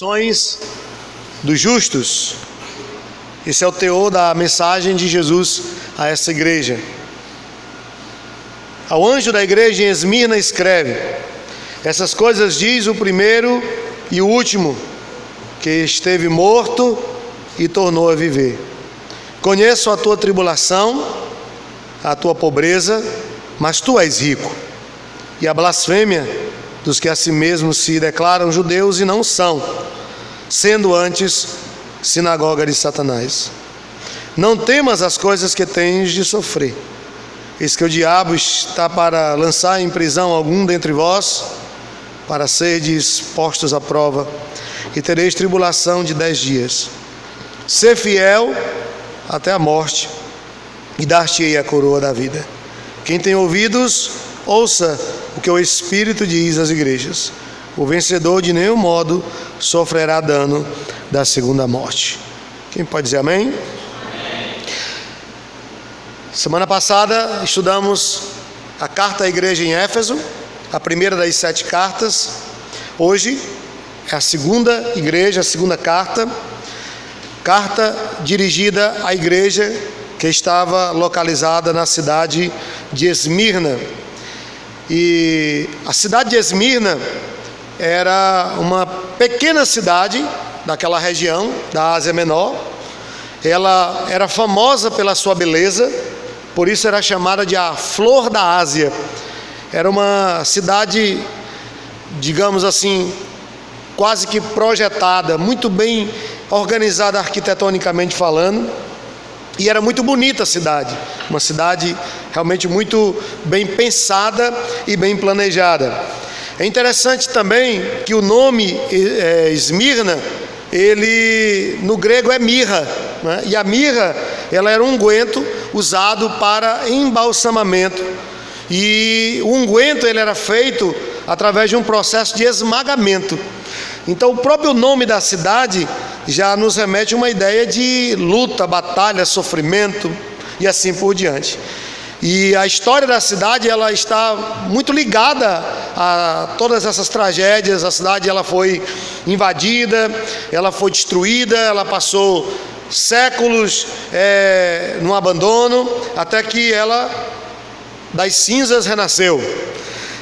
Ações dos justos. Esse é o teor da mensagem de Jesus a essa igreja. Ao anjo da igreja em Esmirna escreve: essas coisas diz o primeiro e o último, que esteve morto e tornou a viver. Conheço a tua tribulação, a tua pobreza, mas tu és rico, e a blasfêmia dos que a si mesmos se declaram judeus e não são, sendo antes sinagoga de Satanás. Não temas as coisas que tens de sofrer. Eis que o diabo está para lançar em prisão algum dentre vós, para serdes postos à prova, e tereis tribulação de 10 dias. Sê fiel até a morte, e dar-te-ei a coroa da vida. Quem tem ouvidos, ouça o que o Espírito diz às igrejas. O vencedor de nenhum modo sofrerá dano da segunda morte. Quem pode dizer amém? Amém. Semana passada estudamos a carta à igreja em Éfeso, a primeira das 7 cartas. Hoje é a segunda igreja, a segunda carta dirigida à igreja que estava localizada na cidade de Esmirna. E a cidade de Esmirna era uma pequena cidade daquela região da Ásia Menor. Ela era famosa pela sua beleza, por isso era chamada de a Flor da Ásia. Era uma cidade, digamos assim, quase que projetada, muito bem organizada arquitetonicamente falando. E era muito bonita a cidade, uma cidade realmente muito bem pensada e bem planejada. É interessante também que o nome Esmirna, ele no grego é mirra, né? E a mirra, ela era um unguento usado para embalsamamento. E o unguento, ele era feito através de um processo de esmagamento. Então o próprio nome da cidade já nos remete a uma ideia de luta, batalha, sofrimento e assim por diante. E a história da cidade, ela está muito ligada a todas essas tragédias. A cidade, ela foi invadida, ela foi destruída, ela passou séculos no abandono, até que ela das cinzas renasceu.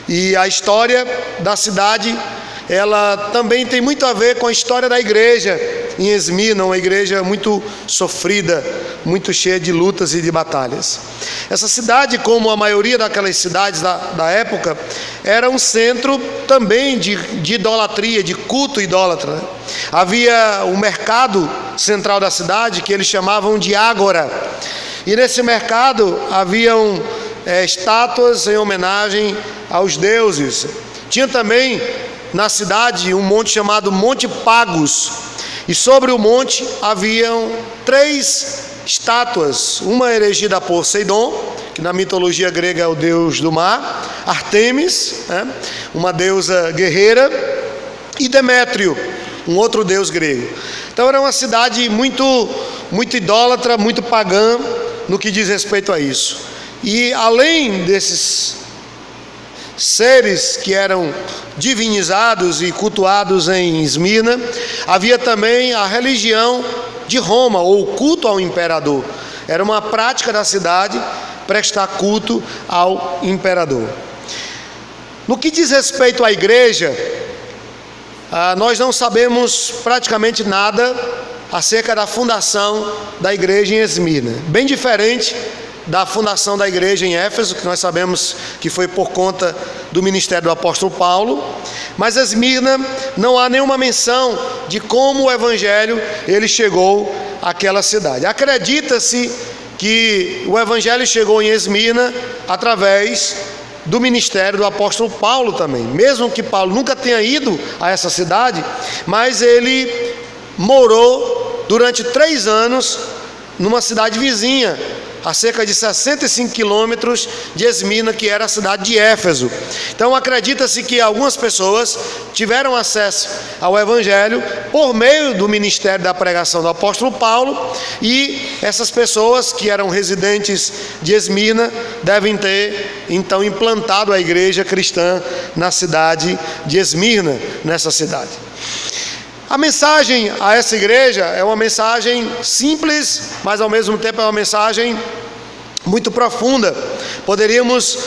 E a história da cidade, ela também tem muito a ver com a história da igreja em Esmirna, uma igreja muito sofrida, muito cheia de lutas e de batalhas. Essa cidade, como a maioria daquelas cidades da época, era um centro também de idolatria, de culto idólatra. Havia o mercado central da cidade, que eles chamavam de ágora, e nesse mercado haviam estátuas em homenagem aos deuses. Tinha também na cidade um monte chamado Monte Pagos, e sobre o monte haviam 3 estátuas, uma erigida a Poseidon, que na mitologia grega é o deus do mar, Artemis, uma deusa guerreira, e Demétrio, um outro deus grego. Então era uma cidade muito idólatra, muito pagã no que diz respeito a isso. E além desses seres que eram divinizados e cultuados em Esmirna, havia também a religião de Roma, ou culto ao imperador. Era uma prática da cidade prestar culto ao imperador. No que diz respeito à igreja, nós não sabemos praticamente nada acerca da fundação da igreja em Esmirna. Bem diferente da fundação da igreja em Éfeso, que nós sabemos que foi por conta do ministério do apóstolo Paulo. Mas Esmirna, não há nenhuma menção de como o evangelho ele chegou àquela cidade. Acredita-se que o evangelho chegou em Esmirna através do ministério do apóstolo Paulo também. Mesmo que Paulo nunca tenha ido a essa cidade, mas ele morou durante 3 anos numa cidade vizinha, a cerca de 65 quilômetros de Esmirna, que era a cidade de Éfeso. Então acredita-se que algumas pessoas tiveram acesso ao evangelho por meio do ministério da pregação do apóstolo Paulo, e essas pessoas que eram residentes de Esmirna devem ter então implantado a igreja cristã na cidade de Esmirna, nessa cidade. A mensagem a essa igreja é uma mensagem simples, mas ao mesmo tempo é uma mensagem muito profunda. Poderíamos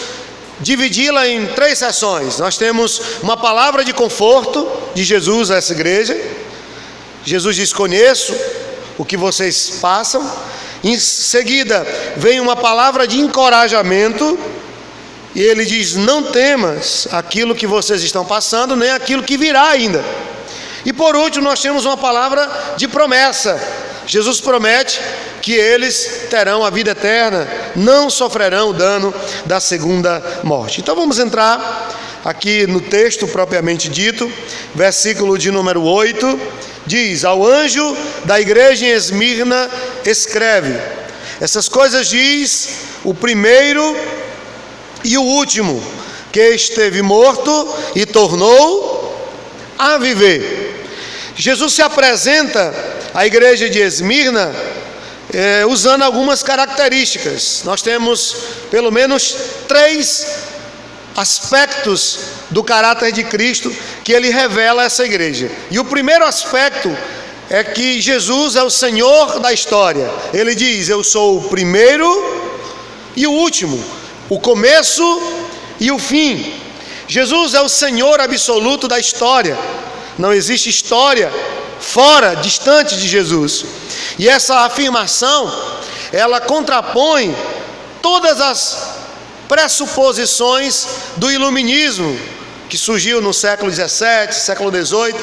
dividi-la em 3 seções. Nós temos uma palavra de conforto de Jesus a essa igreja. Jesus diz: conheço o que vocês passam. Em seguida vem uma palavra de encorajamento, e ele diz: não temas aquilo que vocês estão passando, nem aquilo que virá ainda. E por último nós temos uma palavra de promessa. Jesus promete que eles terão a vida eterna, não sofrerão o dano da segunda morte. Então vamos entrar aqui no texto propriamente dito. Versículo de número 8 diz: ao anjo da igreja em Esmirna escreve: essas coisas diz o primeiro e o último, que esteve morto e tornou a viver. Jesus se apresenta à igreja de Esmirna usando algumas características. Nós temos pelo menos 3 aspectos do caráter de Cristo que ele revela a essa igreja. E o primeiro aspecto é que Jesus é o Senhor da história. Ele diz: eu sou o primeiro e o último, o começo e o fim. Jesus é o Senhor absoluto da história. Não existe história fora, distante de Jesus. E essa afirmação, ela contrapõe todas as pressuposições do iluminismo, que surgiu no século XVII, século XVIII.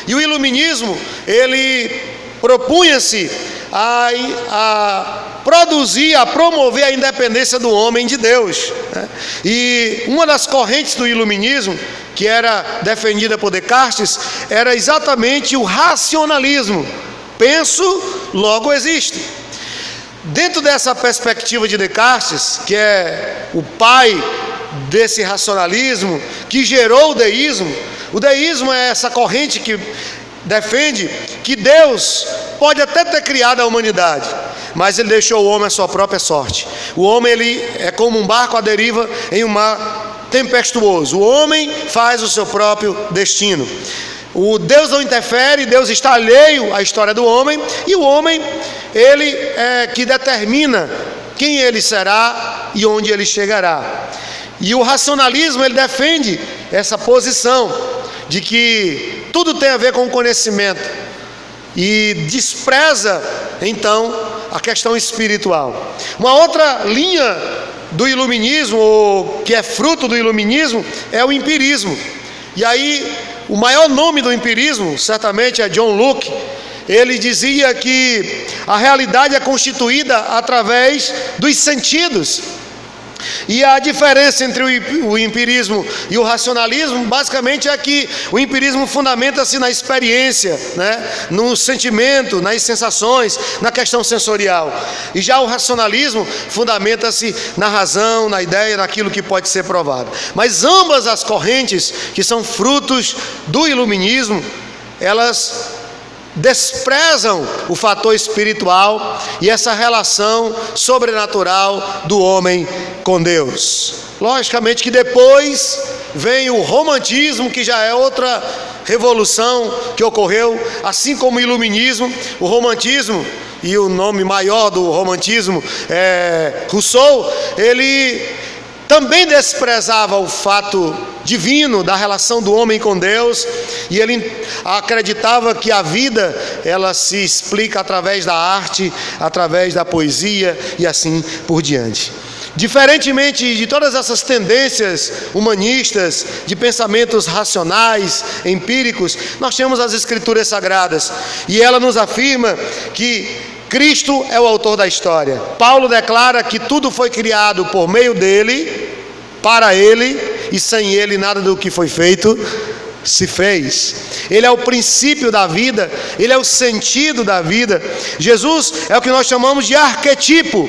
E o iluminismo, ele propunha-se a produzir, a promover a independência do homem de Deus, né? E uma das correntes do iluminismo, que era defendida por Descartes, era exatamente o racionalismo. Penso, logo existo. Dentro dessa perspectiva de Descartes, que é o pai desse racionalismo, que gerou o deísmo é essa corrente que defende que Deus pode até ter criado a humanidade, mas ele deixou o homem à sua própria sorte. O homem, ele é como um barco à deriva em um mar tempestuoso. O homem faz o seu próprio destino. O Deus não interfere, Deus está alheio à história do homem, e o homem, ele é que determina quem ele será e onde ele chegará. E o racionalismo, ele defende essa posição de que tudo tem a ver com o conhecimento e despreza, então, a questão espiritual. Uma outra linha do iluminismo, ou que é fruto do iluminismo, é o empirismo. E aí, o maior nome do empirismo, certamente, é John Locke. Ele dizia que a realidade é constituída através dos sentidos. E a diferença entre o empirismo e o racionalismo, basicamente, é que o empirismo fundamenta-se na experiência, né? No sentimento, nas sensações, na questão sensorial. E já o racionalismo fundamenta-se na razão, na ideia, naquilo que pode ser provado. Mas ambas as correntes, que são frutos do iluminismo, elas desprezam o fator espiritual e essa relação sobrenatural do homem com Deus. Logicamente que depois vem o romantismo, que já é outra revolução que ocorreu, assim como o iluminismo. O romantismo, e o nome maior do romantismo é Rousseau, ele também desprezava o fato divino da relação do homem com Deus, e ele acreditava que a vida, ela se explica através da arte, através da poesia e assim por diante. Diferentemente de todas essas tendências humanistas, de pensamentos racionais, empíricos, nós temos as Escrituras Sagradas, e ela nos afirma que Cristo é o autor da história. Paulo declara que tudo foi criado por meio dele, para ele, e sem ele nada do que foi feito se fez. Ele é o princípio da vida, ele é o sentido da vida. Jesus é o que nós chamamos de arquetipo.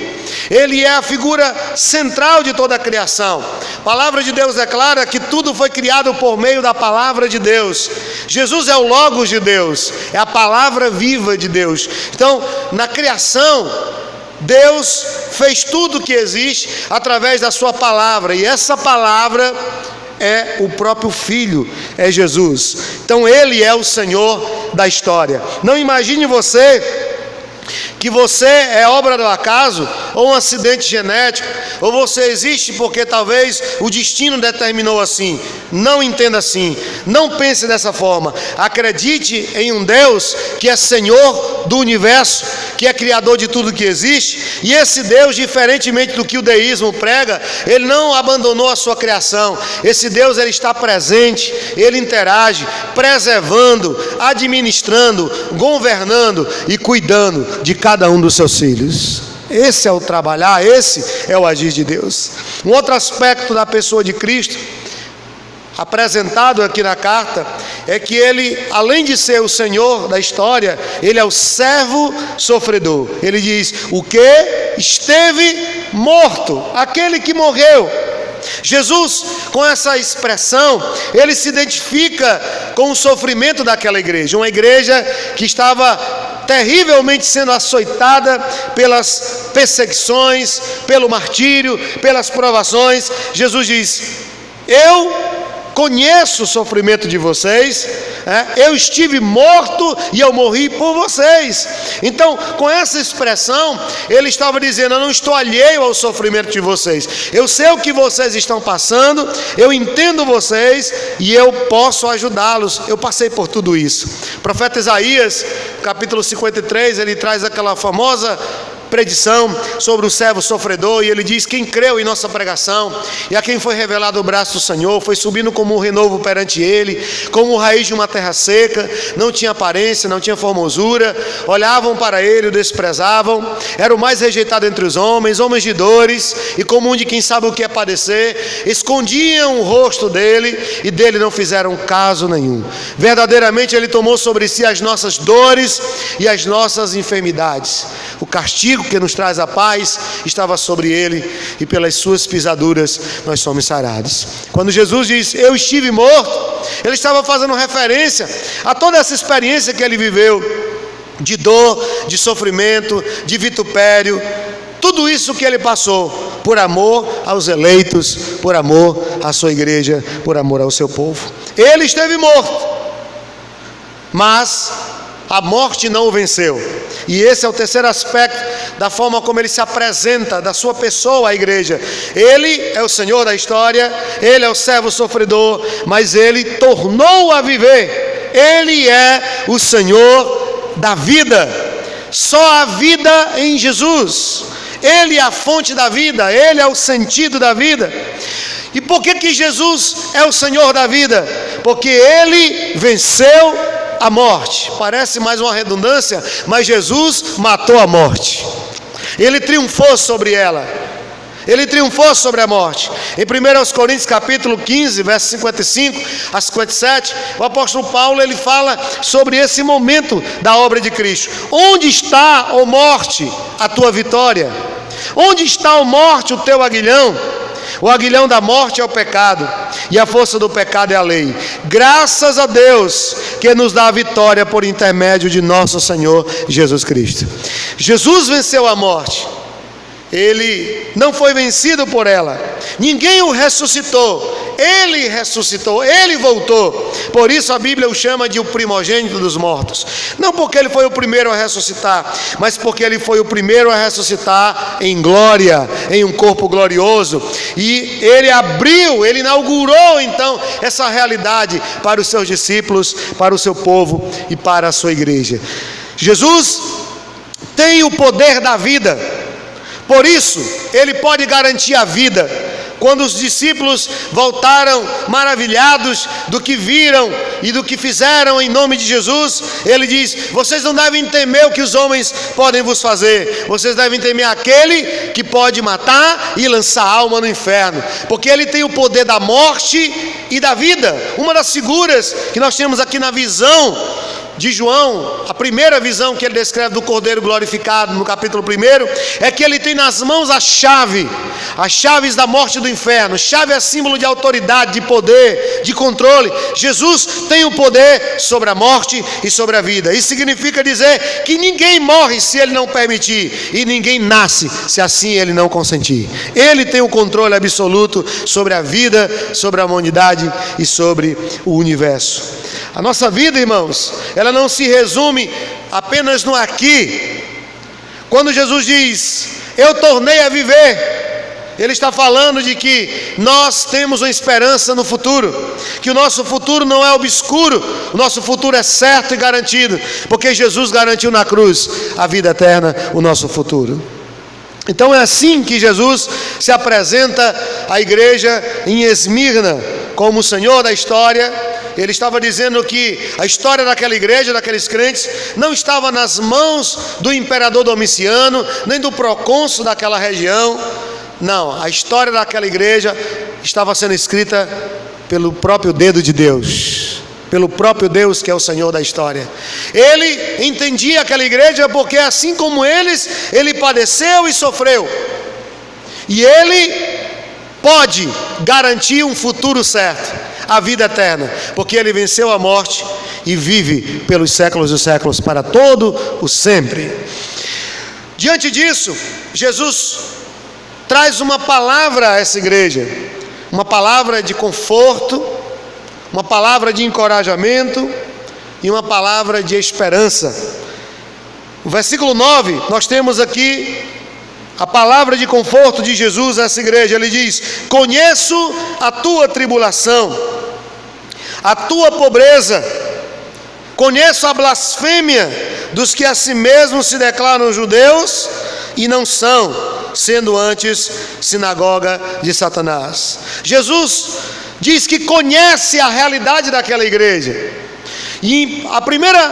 Ele é a figura central de toda a criação. A palavra de Deus declara que tudo foi criado por meio da palavra de Deus. Jesus é o Logos de Deus, é a palavra viva de Deus. Então, na criação, Deus fez tudo que existe através da sua palavra, e essa palavra é o próprio Filho, é Jesus. Então ele é o Senhor da história. Não imagine você que você é obra do acaso, ou um acidente genético, ou você existe porque talvez o destino determinou assim. Não entenda assim, não pense dessa forma. Acredite em um Deus que é Senhor do universo, que é Criador de tudo que existe, e esse Deus, diferentemente do que o deísmo prega, Ele não abandonou a sua criação. Esse Deus, Ele está presente, Ele interage, preservando, administrando, governando e cuidando de cada um dos seus filhos. Esse é o trabalhar, esse é o agir de Deus. Um outro aspecto da pessoa de Cristo, apresentado aqui na carta, é que Ele, além de ser o Senhor da história, Ele é o servo sofredor. Ele diz, o que esteve morto, aquele que morreu. Jesus, com essa expressão, Ele se identifica com o sofrimento daquela igreja, uma igreja que estava terrivelmente sendo açoitada pelas perseguições, pelo martírio, pelas provações. Jesus diz, eu conheço o sofrimento de vocês, eu estive morto e eu morri por vocês. Então, com essa expressão, Ele estava dizendo, eu não estou alheio ao sofrimento de vocês, eu sei o que vocês estão passando, eu entendo vocês e eu posso ajudá-los, eu passei por tudo isso. O profeta Isaías, capítulo 53, ele traz aquela famosa predição sobre o servo sofredor, e ele diz, quem creu em nossa pregação, e a quem foi revelado o braço do Senhor, foi subindo como um renovo perante Ele, como raiz de uma terra seca, não tinha aparência, não tinha formosura, olhavam para Ele, o desprezavam, era o mais rejeitado entre os homens, homens de dores, e como um de quem sabe o que é padecer, escondiam o rosto dele, e dele não fizeram caso nenhum. Verdadeiramente Ele tomou sobre si as nossas dores e as nossas enfermidades. O castigo que nos traz a paz estava sobre Ele, e pelas suas pisaduras nós somos sarados. Quando Jesus diz, eu estive morto, Ele estava fazendo referência a toda essa experiência que Ele viveu, de dor, de sofrimento, de vitupério, tudo isso que Ele passou, por amor aos eleitos, por amor à sua igreja, por amor ao seu povo. Ele esteve morto, mas a morte não o venceu. E esse é o terceiro aspecto da forma como Ele se apresenta, da sua pessoa à igreja. Ele é o Senhor da história, Ele é o servo sofredor, mas Ele tornou a viver. Ele é o Senhor da vida. Só a vida em Jesus. Ele é a fonte da vida, Ele é o sentido da vida. E por que Jesus é o Senhor da vida? Porque Ele venceu a morte. Parece mais uma redundância, mas Jesus matou a morte. Ele triunfou sobre ela. Ele triunfou sobre a morte. Em 1 Coríntios capítulo 15, versos 55 a 57, o apóstolo Paulo, ele fala sobre esse momento da obra de Cristo. Onde está, ó morte, a tua vitória? Onde está, ó morte, o teu aguilhão? O aguilhão da morte é o pecado, e a força do pecado é a lei. Graças a Deus que nos dá a vitória por intermédio de nosso Senhor Jesus Cristo. Jesus venceu a morte. Ele não foi vencido por ela. Ninguém o ressuscitou. Ele ressuscitou, Ele voltou. Por isso a Bíblia o chama de o primogênito dos mortos. Não porque Ele foi o primeiro a ressuscitar, mas porque Ele foi o primeiro a ressuscitar em glória, em um corpo glorioso. E Ele abriu, Ele inaugurou então essa realidade para os seus discípulos, para o seu povo e para a sua igreja. Jesus tem o poder da vida. Por isso, Ele pode garantir a vida. Quando os discípulos voltaram maravilhados do que viram e do que fizeram em nome de Jesus, Ele diz, vocês não devem temer o que os homens podem vos fazer, vocês devem temer aquele que pode matar e lançar a alma no inferno, porque Ele tem o poder da morte e da vida. Uma das figuras que nós temos aqui na visão de João, a primeira visão que ele descreve do Cordeiro glorificado no capítulo 1, é que ele tem nas mãos a chave, as chaves da morte e do inferno. Chave é símbolo de autoridade, de poder, de controle. Jesus tem o poder sobre a morte e sobre a vida. Isso significa dizer que ninguém morre se Ele não permitir, e ninguém nasce se assim Ele não consentir. Ele tem o controle absoluto sobre a vida, sobre a humanidade e sobre o universo. A nossa vida, irmãos, ela ela não se resume apenas no aqui. Quando Jesus diz, eu tornei a viver, Ele está falando de que nós temos uma esperança no futuro, que o nosso futuro não é obscuro, o nosso futuro é certo e garantido, porque Jesus garantiu na cruz a vida eterna, o nosso futuro. Então é assim que Jesus se apresenta à igreja em Esmirna, como o Senhor da história. Ele estava dizendo que a história daquela igreja, daqueles crentes, não estava nas mãos do imperador Domiciano, nem do procônsul daquela região. Não, a história daquela igreja estava sendo escrita pelo próprio dedo de Deus, pelo próprio Deus que é o Senhor da história. Ele entendia aquela igreja porque assim como eles, ele padeceu e sofreu. E ele pode garantir um futuro certo, a vida eterna, porque ele venceu a morte e vive pelos séculos dos séculos, para todo o sempre. Diante disso, Jesus traz uma palavra a essa igreja, uma palavra de conforto, uma palavra de encorajamento e uma palavra de esperança. No versículo 9, nós temos aqui a palavra de conforto de Jesus a essa igreja. Ele diz, conheço a tua tribulação, a tua pobreza, conheço a blasfêmia dos que a si mesmos se declaram judeus e não são, sendo antes sinagoga de Satanás. Jesus diz que conhece a realidade daquela igreja, e a primeira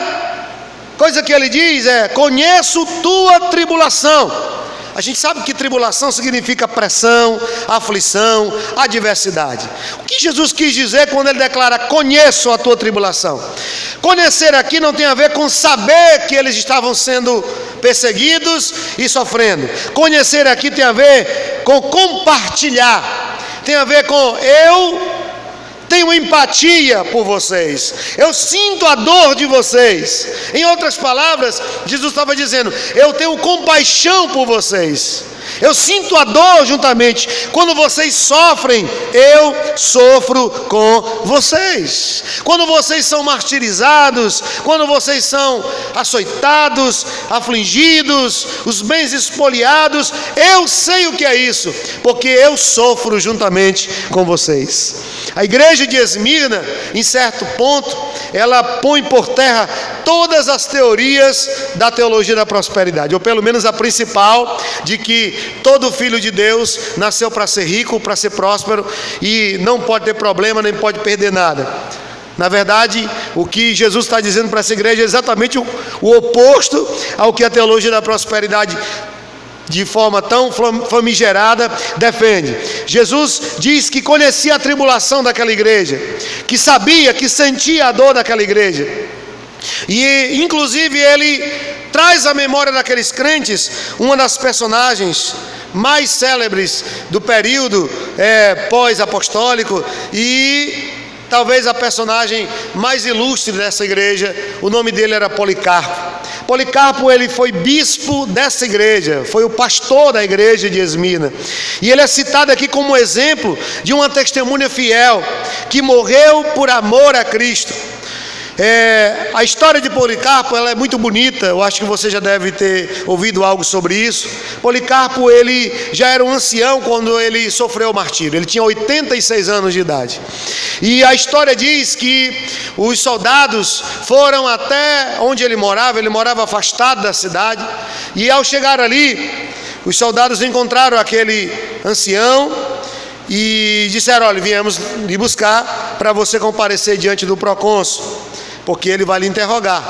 coisa que ele diz é, conheço tua tribulação. A gente sabe que tribulação significa pressão, aflição, adversidade. O que Jesus quis dizer quando ele declara, conheço a tua tribulação? Conhecer aqui não tem a ver com saber que eles estavam sendo perseguidos e sofrendo. Conhecer aqui tem a ver com compartilhar, tem a ver com eu tenho empatia por vocês, eu sinto a dor de vocês. Em outras palavras, Jesus estava dizendo, eu tenho compaixão por vocês, eu sinto a dor juntamente. Quando vocês sofrem, eu sofro com vocês. Quando vocês são martirizados, quando vocês são açoitados, afligidos, os bens espoliados, eu sei o que é isso, porque eu sofro juntamente com vocês. A igreja de Esmirna, em certo ponto, ela põe por terra todas as teorias da teologia da prosperidade, ou pelo menos a principal, de que todo filho de Deus nasceu para ser rico, para ser próspero, e não pode ter problema, nem pode perder nada. Na verdade, o que Jesus está dizendo para essa igreja é exatamente o oposto ao que a teologia da prosperidade, de forma tão famigerada, defende. Jesus diz que conhecia a tribulação daquela igreja, que sabia, que sentia a dor daquela igreja, e inclusive ele traz à memória daqueles crentes uma das personagens mais célebres do período pós-apostólico, e talvez a personagem mais ilustre dessa igreja. O nome dele era Policarpo. Policarpo, ele foi bispo dessa igreja, foi o pastor da igreja de Esmirna, e ele é citado aqui como exemplo de uma testemunha fiel, que morreu por amor a Cristo. A história de Policarpo, ela é muito bonita, eu acho que você já deve ter ouvido algo sobre isso. Policarpo, ele já era um ancião quando ele sofreu o martírio, ele tinha 86 anos de idade, e a história diz que os soldados foram até onde ele morava afastado da cidade, e ao chegar ali, os soldados encontraram aquele ancião e disseram, olha, viemos lhe buscar para você comparecer diante do procônsul, porque ele vai lhe interrogar.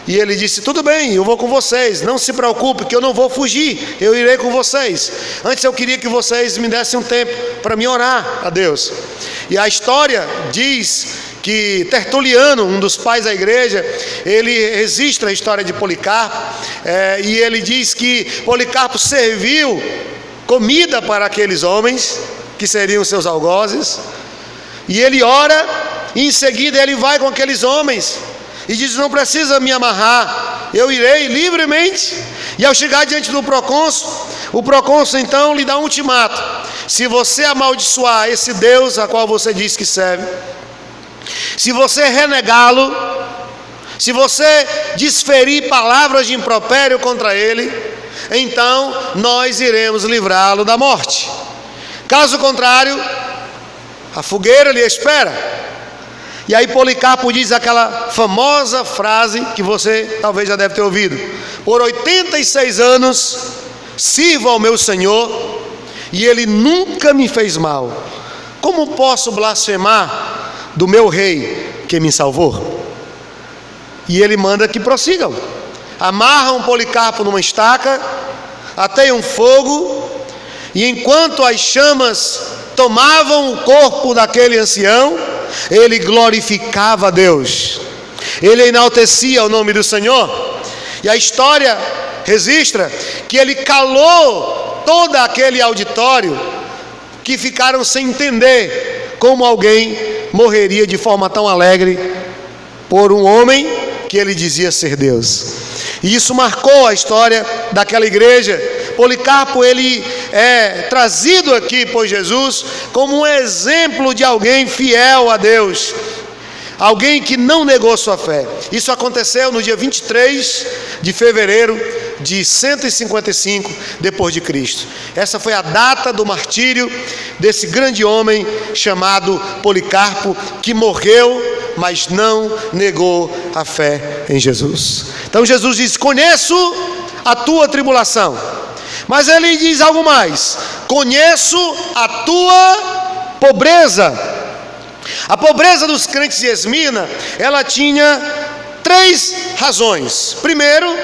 E ele disse, tudo bem, eu vou com vocês, não se preocupe que eu não vou fugir, eu irei com vocês. Antes eu queria que vocês me dessem um tempo para me orar a Deus. E a história diz que Tertuliano, um dos pais da igreja, ele registra a história de Policarpo, e ele diz que Policarpo serviu comida para aqueles homens, que seriam seus algozes, e ele ora, e em seguida ele vai com aqueles homens e diz, não precisa me amarrar, eu irei livremente. E ao chegar diante do procônsul, o procônsul então lhe dá um ultimato: se você amaldiçoar esse Deus a qual você diz que serve, se você renegá-lo, se você desferir palavras de impropério contra ele, então nós iremos livrá-lo da morte. Caso contrário, a fogueira lhe espera. E aí Policarpo diz aquela famosa frase que você talvez já deve ter ouvido: por 86 anos sirvo ao meu Senhor e ele nunca me fez mal. Como posso blasfemar do meu rei que me salvou? E ele manda que prossigam. Amarram Policarpo numa estaca, ateiam fogo, e enquanto as chamas tomavam o corpo daquele ancião, ele glorificava a Deus, ele enaltecia o nome do Senhor. E a história registra que ele calou todo aquele auditório, que ficaram sem entender como alguém morreria de forma tão alegre por um homem que ele dizia ser Deus. E isso marcou a história daquela igreja. Policarpo, ele é trazido aqui por Jesus como um exemplo de alguém fiel a Deus, alguém que não negou sua fé. Isso aconteceu no dia 23 de fevereiro de 155 depois de Cristo. Essa foi a data do martírio desse grande homem chamado Policarpo, que morreu, mas não negou a fé em Jesus. Então Jesus diz: conheço a tua tribulação. Mas ele diz algo mais: conheço a tua pobreza. A pobreza dos crentes de Esmirna, ela tinha 3 razões. Primeiro,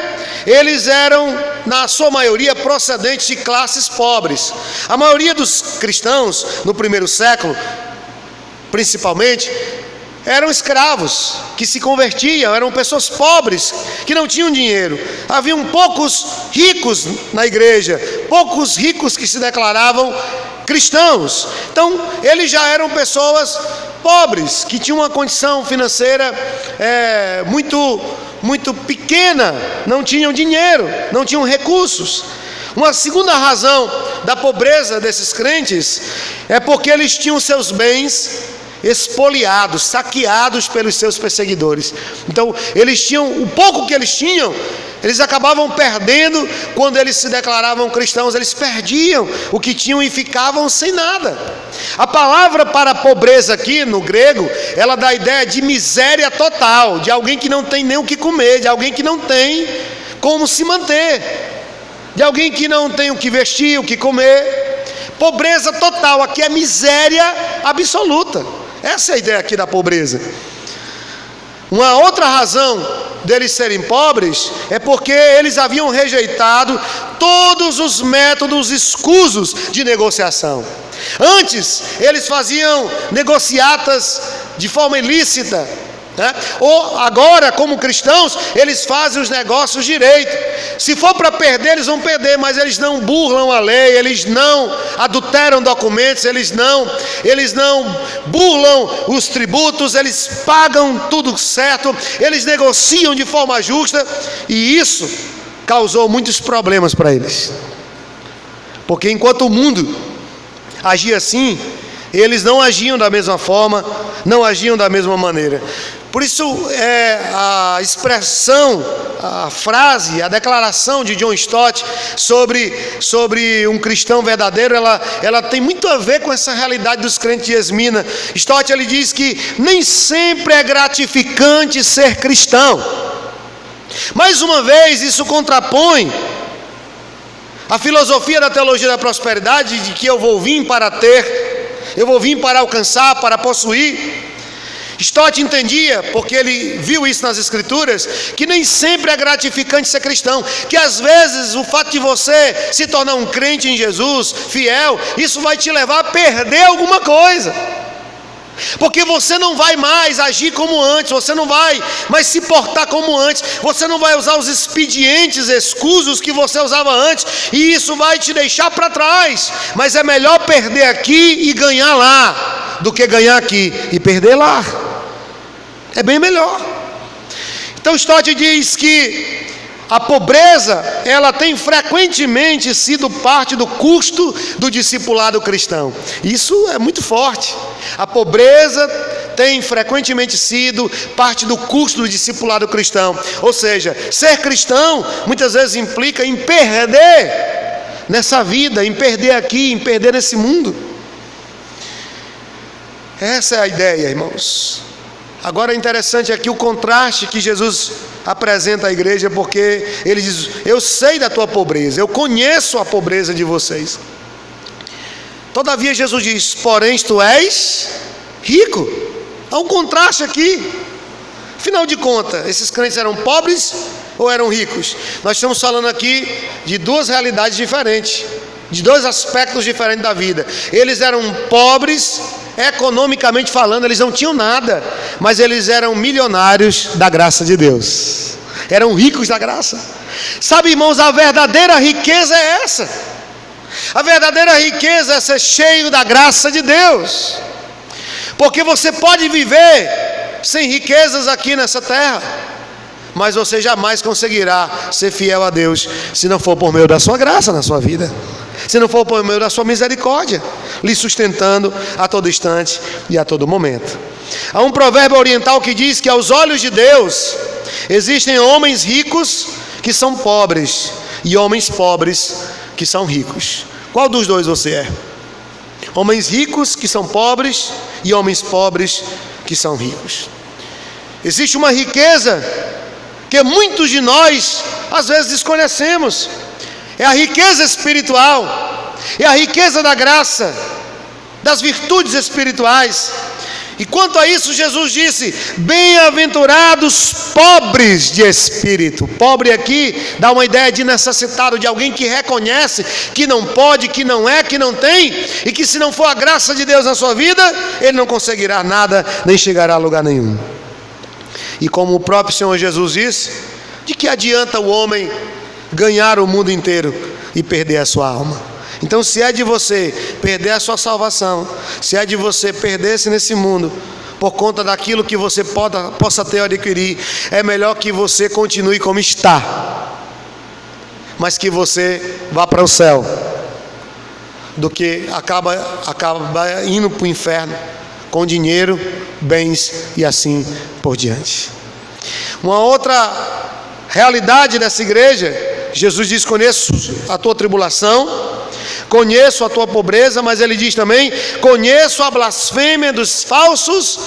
eles eram, na sua maioria, procedentes de classes pobres. A maioria dos cristãos, no primeiro século, principalmente, eram escravos que se convertiam, eram pessoas pobres que não tinham dinheiro. Haviam poucos ricos na igreja, poucos ricos que se declaravam cristãos. Então, eles já eram pessoas pobres, que tinham uma condição financeira muito pequena, não tinham dinheiro, não tinham recursos. Uma segunda razão da pobreza desses crentes é porque eles tinham seus bens expoliados, saqueados pelos seus perseguidores. Então eles tinham, o pouco que eles tinham, eles acabavam perdendo. Quando eles se declaravam cristãos, eles perdiam o que tinham e ficavam sem nada. A palavra para pobreza aqui no grego, ela dá a ideia de miséria total, de alguém que não tem nem o que comer, de alguém que não tem como se manter, de alguém que não tem o que vestir, o que comer. Pobreza total, aqui é miséria absoluta. Essa é a ideia aqui da pobreza. Uma outra razão deles serem pobres é porque eles haviam rejeitado todos os métodos escusos de negociação. Antes, eles faziam negociatas de forma ilícita, né? Ou agora, como cristãos, eles fazem os negócios direito. Se for para perder, eles vão perder, mas eles não burlam a lei, eles não adulteram documentos, eles não burlam os tributos, eles pagam tudo certo, eles negociam de forma justa, e isso causou muitos problemas para eles, porque enquanto o mundo agia assim, eles não agiam da mesma forma, não agiam da mesma maneira. Por isso a expressão, a frase, a declaração de John Stott sobre um cristão verdadeiro, ela tem muito a ver com essa realidade dos crentes de Esmirna. Stott, ele diz que nem sempre é gratificante ser cristão. Mais uma vez, isso contrapõe a filosofia da teologia da prosperidade, de que eu vou vir para ter, eu vou vir para alcançar, para possuir. Stott entendia, porque ele viu isso nas escrituras, que nem sempre é gratificante ser cristão, que às vezes o fato de você se tornar um crente em Jesus, fiel, isso vai te levar a perder alguma coisa, porque você não vai mais agir como antes, você não vai mais se portar como antes, você não vai usar os expedientes escusos que você usava antes, e isso vai te deixar para trás. Mas é melhor perder aqui e ganhar lá, do que ganhar aqui e perder lá. É bem melhor. Então Stott diz que a pobreza, ela tem frequentemente sido parte do custo do discipulado cristão. Isso é muito forte. A pobreza tem frequentemente sido parte do custo do discipulado cristão. Ou seja, ser cristão muitas vezes implica em perder nessa vida, em perder aqui, em perder nesse mundo. Essa é a ideia, irmãos. Agora é interessante aqui o contraste que Jesus apresenta à igreja, porque ele diz: eu sei da tua pobreza, eu conheço a pobreza de vocês. Todavia Jesus diz: porém tu és rico. Há um contraste aqui. Afinal de contas, esses crentes eram pobres ou eram ricos? Nós estamos falando aqui de duas realidades diferentes, de dois aspectos diferentes da vida. Eles eram pobres, economicamente falando, eles não tinham nada, mas eles eram milionários da graça de Deus, eram ricos da graça. Sabe, irmãos, a verdadeira riqueza é essa. A verdadeira riqueza é ser cheio da graça de Deus, porque você pode viver sem riquezas aqui nessa terra, mas você jamais conseguirá ser fiel a Deus se não for por meio da sua graça na sua vida, se não for por meio da sua misericórdia, lhe sustentando a todo instante e a todo momento. Há um provérbio oriental que diz que aos olhos de Deus existem homens ricos que são pobres e homens pobres que são ricos. Qual dos dois você é? Homens ricos que são pobres e homens pobres que são ricos. Existe uma riqueza que muitos de nós às vezes desconhecemos. É a riqueza espiritual, é a riqueza da graça, das virtudes espirituais. E quanto a isso, Jesus disse: bem-aventurados pobres de espírito. Pobre aqui dá uma ideia de necessitado, de alguém que reconhece que não pode, que não é, que não tem, e que se não for a graça de Deus na sua vida, ele não conseguirá nada, nem chegará a lugar nenhum. E como o próprio Senhor Jesus disse, de que adianta o homem ganhar o mundo inteiro e perder a sua alma? Então, se é de você perder a sua salvação, se é de você perder-se nesse mundo por conta daquilo que você possa ter ou adquirir, é melhor que você continue como está, mas que você vá para o céu, do que acaba indo para o inferno com dinheiro, bens e assim por diante. Uma outra realidade dessa igreja, Jesus diz: conheço a tua tribulação, conheço a tua pobreza, mas ele diz também: conheço a blasfêmia dos falsos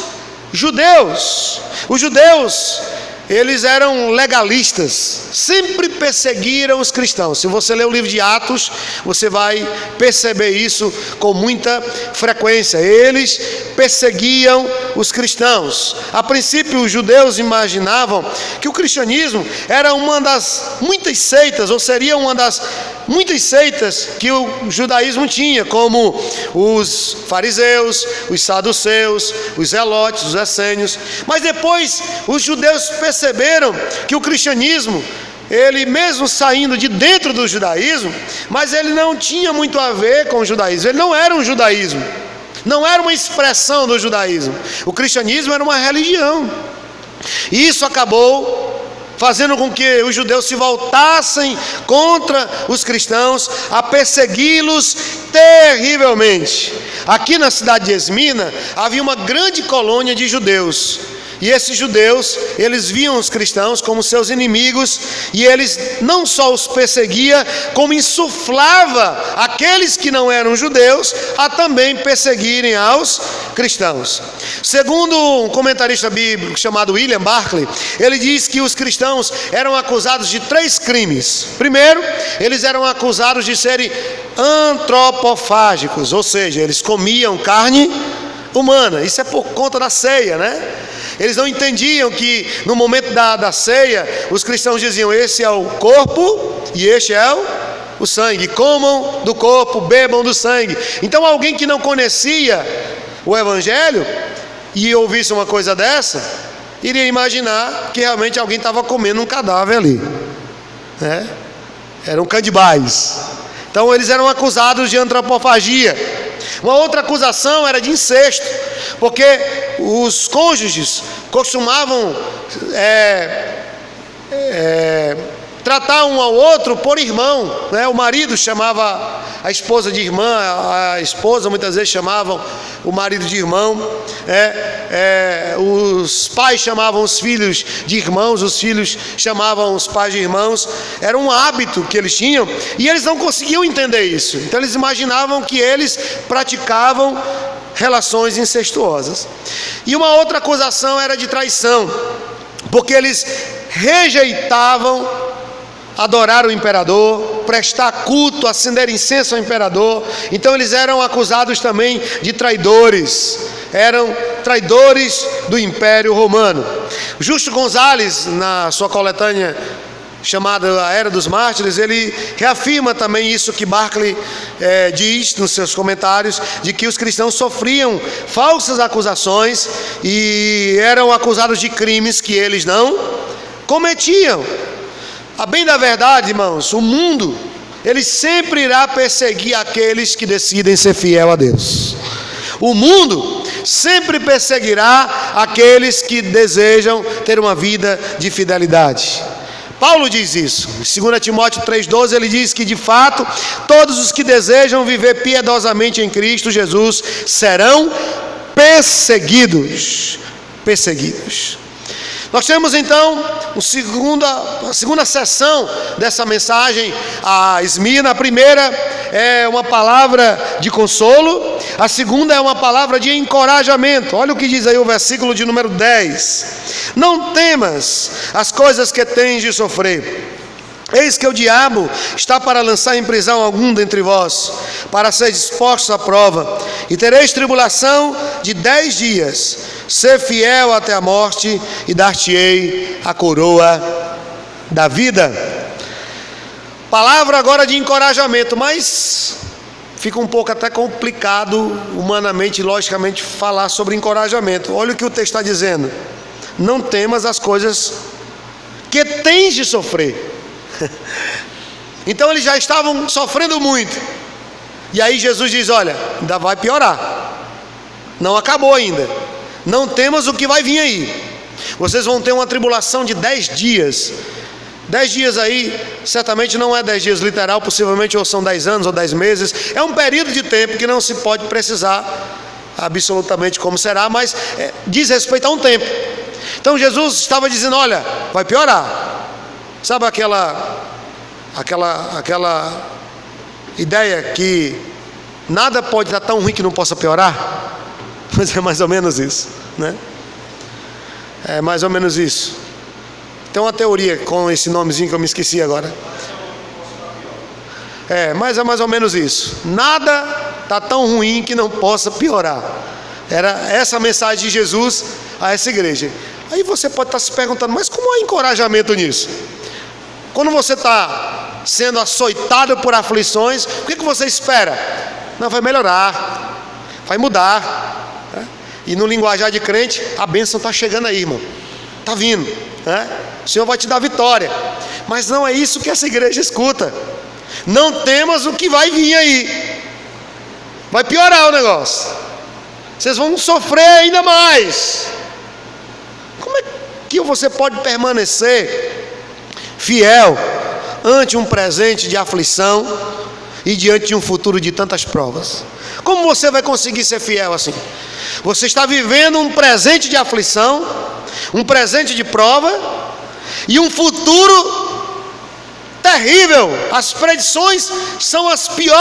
judeus. Os judeus, eles eram legalistas, sempre perseguiram os cristãos. Se você ler o livro de Atos, você vai perceber isso com muita frequência. Eles perseguiam os cristãos. A princípio, os judeus imaginavam que o cristianismo era uma das muitas seitas, ou seria uma das muitas seitas que o judaísmo tinha, como os fariseus, os saduceus, os zelotes, os essênios. Mas depois os judeus perceberam que o cristianismo, ele mesmo saindo de dentro do judaísmo, mas ele não tinha muito a ver com o judaísmo, ele não era um judaísmo, não era uma expressão do judaísmo. O cristianismo era uma religião, e isso acabou fazendo com que os judeus se voltassem contra os cristãos, a persegui-los terrivelmente. Aqui na cidade de Esmirna havia uma grande colônia de judeus, e esses judeus, eles viam os cristãos como seus inimigos, e eles não só os perseguia, como insuflava aqueles que não eram judeus a também perseguirem aos cristãos. Segundo um comentarista bíblico chamado William Barclay, ele diz que os cristãos eram acusados de 3 crimes. Primeiro, eles eram acusados de serem antropofágicos, ou seja, eles comiam carne humana. Isso é por conta da ceia, né? Eles não entendiam que no momento da ceia, os cristãos diziam: esse é o corpo e este é o sangue, comam do corpo, bebam do sangue. Então alguém que não conhecia o evangelho e ouvisse uma coisa dessa, iria imaginar que realmente alguém estava comendo um cadáver ali, né? Eram canibais. Então eles eram acusados de antropofagia. Uma outra acusação era de incesto, porque os cônjuges costumavam tratar um ao outro por irmão, né? O marido chamava a esposa de irmã, a esposa muitas vezes chamavam o marido de irmão, os pais chamavam os filhos de irmãos, os filhos chamavam os pais de irmãos. Era um hábito que eles tinham e eles não conseguiam entender isso. Então eles imaginavam que eles praticavam relações incestuosas. E uma outra acusação era de traição, porque eles rejeitavam adorar o imperador, prestar culto, acender incenso ao imperador. Então eles eram acusados também de traidores, eram traidores do Império Romano. Justo Gonzalez, na sua coletânea chamada A Era dos Mártires, ele reafirma também isso que Barclay diz nos seus comentários, de que os cristãos sofriam falsas acusações e eram acusados de crimes que eles não cometiam. A bem da verdade, irmãos, o mundo, ele sempre irá perseguir aqueles que decidem ser fiel a Deus. O mundo sempre perseguirá aqueles que desejam ter uma vida de fidelidade. Paulo diz isso. Em 2 Timóteo 3,12 ele diz que de fato todos os que desejam viver piedosamente em Cristo Jesus serão perseguidos. Nós temos então a segunda sessão dessa mensagem a Esmirna. A primeira é uma palavra de consolo, a segunda é uma palavra de encorajamento. Olha o que diz aí o versículo de número 10: não temas as coisas que tens de sofrer. Eis que o diabo está para lançar em prisão algum dentre vós, para ser expostos à prova, e tereis tribulação de 10 dias. Ser fiel até a morte, e dar-te-ei a coroa da vida. Palavra agora de encorajamento, mas fica um pouco até complicado, humanamente e logicamente, falar sobre encorajamento. Olha o que o texto está dizendo: não temas as coisas que tens de sofrer. Então eles já estavam sofrendo muito, e aí Jesus diz: olha, ainda vai piorar, não acabou ainda, não temas o que vai vir aí. Vocês vão ter uma tribulação de 10 dias. 10 dias aí, certamente não é 10 dias literal, possivelmente ou são 10 anos ou 10 meses. É um período de tempo que não se pode precisar absolutamente como será, mas diz respeito a um tempo. Então Jesus estava dizendo: olha, vai piorar. Sabe aquela ideia que nada pode estar tão ruim que não possa piorar? Mas é mais ou menos isso, né? É mais ou menos isso. Tem uma teoria com esse nomezinho que eu me esqueci agora. Mas é mais ou menos isso. Nada está tão ruim que não possa piorar. Era essa a mensagem de Jesus a essa igreja. Aí você pode estar se perguntando: mas como há encorajamento nisso? Quando você está sendo açoitado por aflições, o que você espera? Não, vai melhorar, vai mudar, né? E no linguajar de crente, a bênção está chegando aí, irmão, está vindo, né? O Senhor vai te dar vitória. Mas não é isso que essa igreja escuta. Não temas o que vai vir aí, vai piorar o negócio, vocês vão sofrer ainda mais. Como é que você pode permanecer fiel ante um presente de aflição e diante de um futuro de tantas provas? Como você vai conseguir ser fiel assim? Você está vivendo um presente de aflição, um presente de prova e um futuro terrível. As predições são as piores.